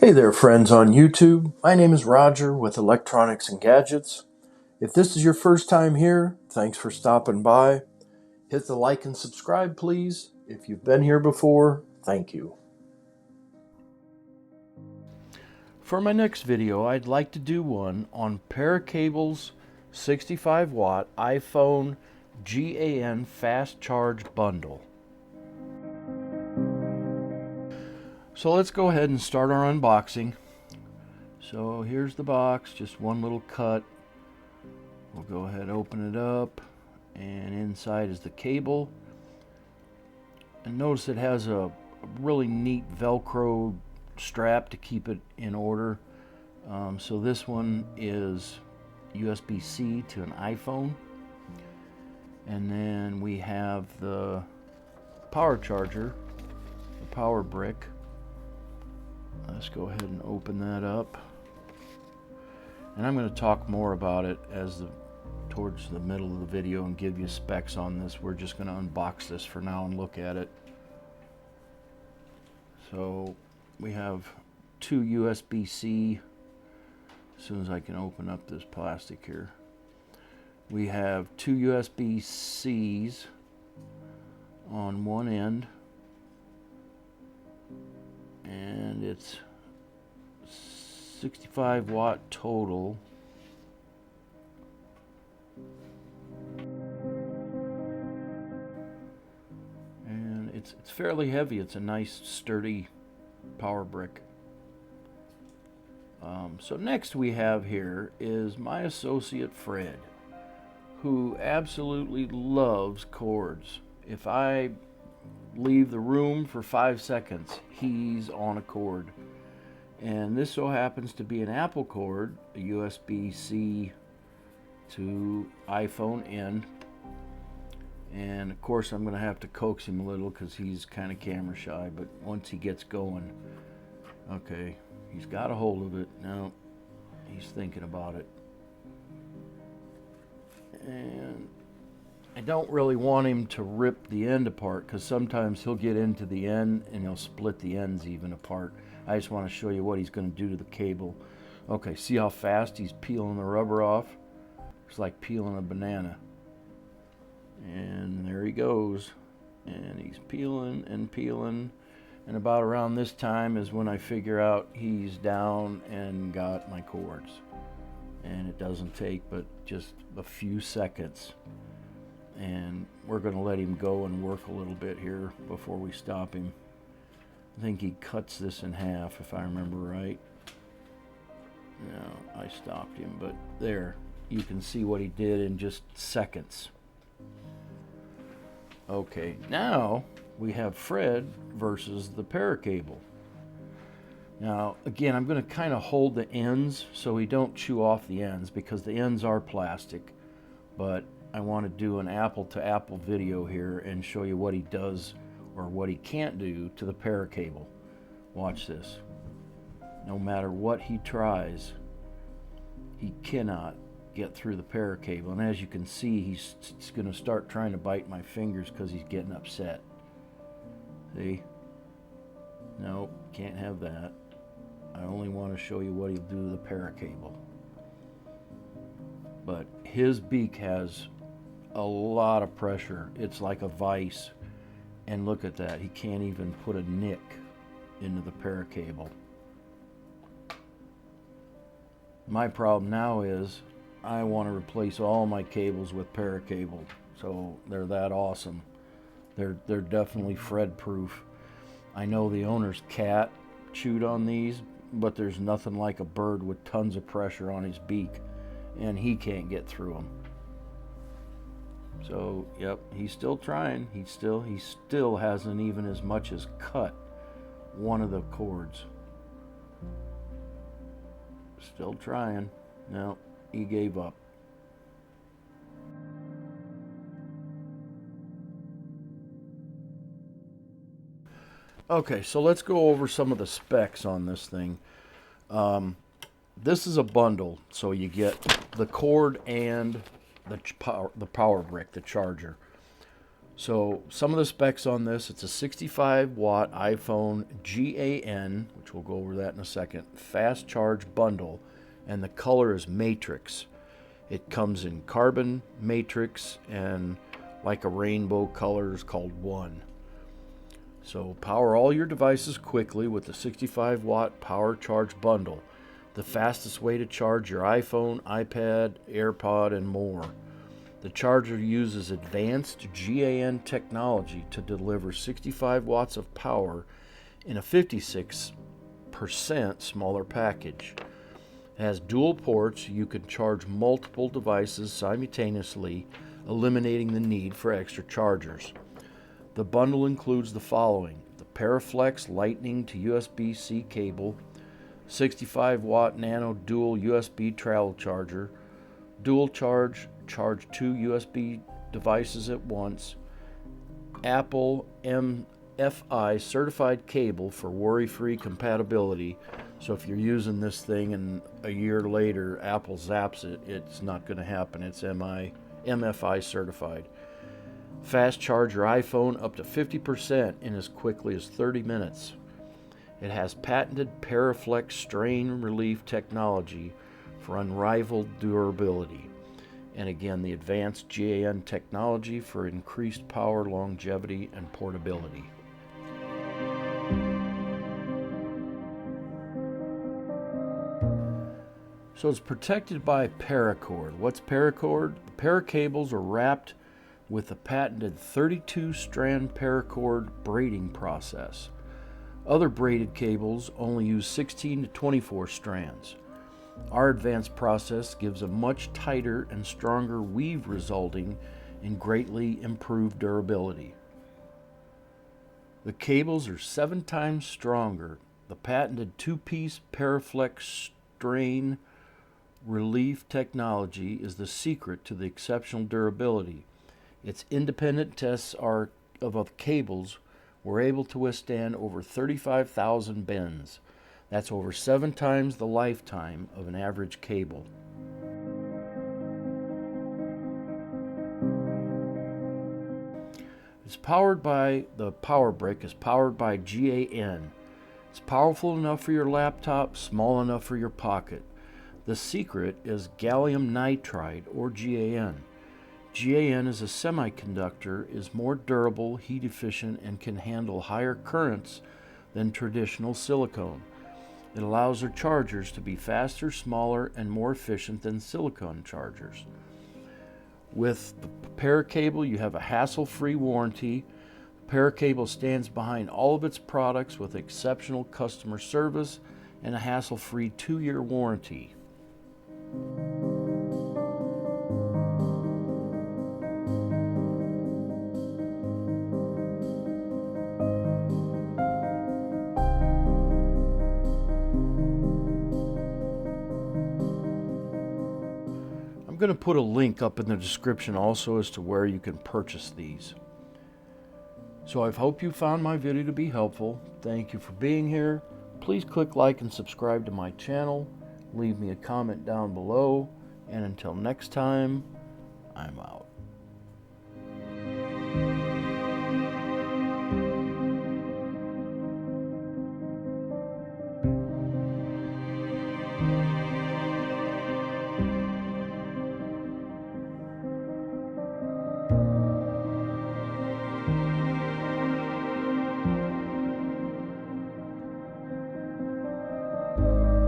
Hey there, friends on YouTube. My name is Roger with Electronics and Gadgets. If this is your first time here, thanks for stopping by. Hit the like and subscribe, please. If you've been here before, thank you. For my next video, I'd like to do one on Paracable's 65 watt iPhone GaN FastCharge Bundle. So let's go ahead and start our unboxing. So here's the box, just one little cut. We'll go ahead and open it up, and inside is the cable. And notice it has a really neat Velcro strap to keep it in order. So this one is USB-C to an iPhone. And then we have the power charger, the power brick. Let's go ahead and open that up. And I'm going to talk more about it towards the middle of the video and give you specs on this. We're just going to unbox this for now and look at it. So we have two USB-C. As soon as I can open up this plastic here. We have two USB-Cs on one end. And it's 65 watt total. And it's fairly heavy. It's a nice sturdy power brick. So next we have here is my associate Fred, who absolutely loves cords. If I leave the room for 5 seconds, he's on a cord. And this so happens to be an Apple cord, a USB-C to iPhone end. And of course I'm going to have to coax him a little because he's kind of camera shy, but once he gets going, okay, he's got a hold of it. Now he's thinking about it. And I don't really want him to rip the end apart because sometimes he'll get into the end and he'll split the ends even apart. I just want to show you what he's going to do to the cable. Okay, see how fast he's peeling the rubber off? It's like peeling a banana. And there he goes. And he's peeling and peeling. And about around this time is when I figure out he's down and got my cords. And it doesn't take but just a few seconds. And we're going to let him go and work a little bit here before we stop him. I think he cuts this in half if I remember right. No, I stopped him, but there, you can see what he did in just seconds. Okay, now we have Fred versus the Paracable. Now, again, I'm going to kind of hold the ends so we don't chew off the ends because the ends are plastic, but I want to do an apple-to-apple video here and show you what he does or what he can't do to the Paracable. Watch this. No matter what he tries, he cannot get through the Paracable. And as you can see, he's going to start trying to bite my fingers because he's getting upset. See? Nope, can't have that. I only want to show you what he'll do to the Paracable. But his beak has a lot of pressure. It's like a vise. And look at that. He can't even put a nick into the Paracable. My problem now is I want to replace all my cables with Paracable. So they're that awesome. They're definitely Fred proof. I know the owner's cat chewed on these, but there's nothing like a bird with tons of pressure on his beak, and he can't get through them. So, yep, he's still trying. He still hasn't even as much as cut one of the cords. Still trying. No, he gave up. Okay, so let's go over some of the specs on this thing. This is a bundle, so you get the cord and the power brick, the charger. So some of the specs on this, it's a 65 watt iPhone GaN, which we'll go over that in a second, fast charge bundle, and the color is matrix. It comes in carbon, matrix, and like a rainbow colors called one. So power all your devices quickly with the 65 watt power charge bundle, the fastest way to charge your iPhone, iPad, AirPod, and more. The charger uses advanced GaN technology to deliver 65 watts of power in a 56% smaller package. It has dual ports. You can charge multiple devices simultaneously, eliminating the need for extra chargers. The bundle includes the following: the Paraflex Lightning to USB-C cable, 65 watt nano dual USB travel charger, dual charge 2 USB devices at once, Apple MFI certified cable for worry-free compatibility. So if you're using this thing and a year later Apple zaps it, it's not going to happen. It's MFI certified. Fast charge your iPhone up to 50% in as quickly as 30 minutes. It has patented Paraflex strain relief technology for unrivaled durability. And again, the advanced GaN technology for increased power, longevity, and portability. So it's protected by paracord. What's paracord? The paracables are wrapped with a patented 32-strand paracord braiding process. Other braided cables only use 16 to 24 strands. Our advanced process gives a much tighter and stronger weave, resulting in greatly improved durability. The cables are 7 times stronger. The patented 2-piece Paraflex strain relief technology is the secret to the exceptional durability. Its independent tests of cables were able to withstand over 35,000 bends. That's over 7 times the lifetime of an average cable. It's powered by, the power brick is powered by GaN. It's powerful enough for your laptop, small enough for your pocket. The secret is gallium nitride, or GaN. GaN as a semiconductor is more durable, heat efficient, and can handle higher currents than traditional silicone. It allows our chargers to be faster, smaller, and more efficient than silicone chargers. With the Paracable, you have a hassle-free warranty. Paracable stands behind all of its products with exceptional customer service and a hassle-free 2-year warranty. I'm going to put a link up in the description also as to where you can purchase these. So I hope you found my video to be helpful. Thank you for being here. Please click like and subscribe to my channel. Leave me a comment down below. And until next time, I'm out.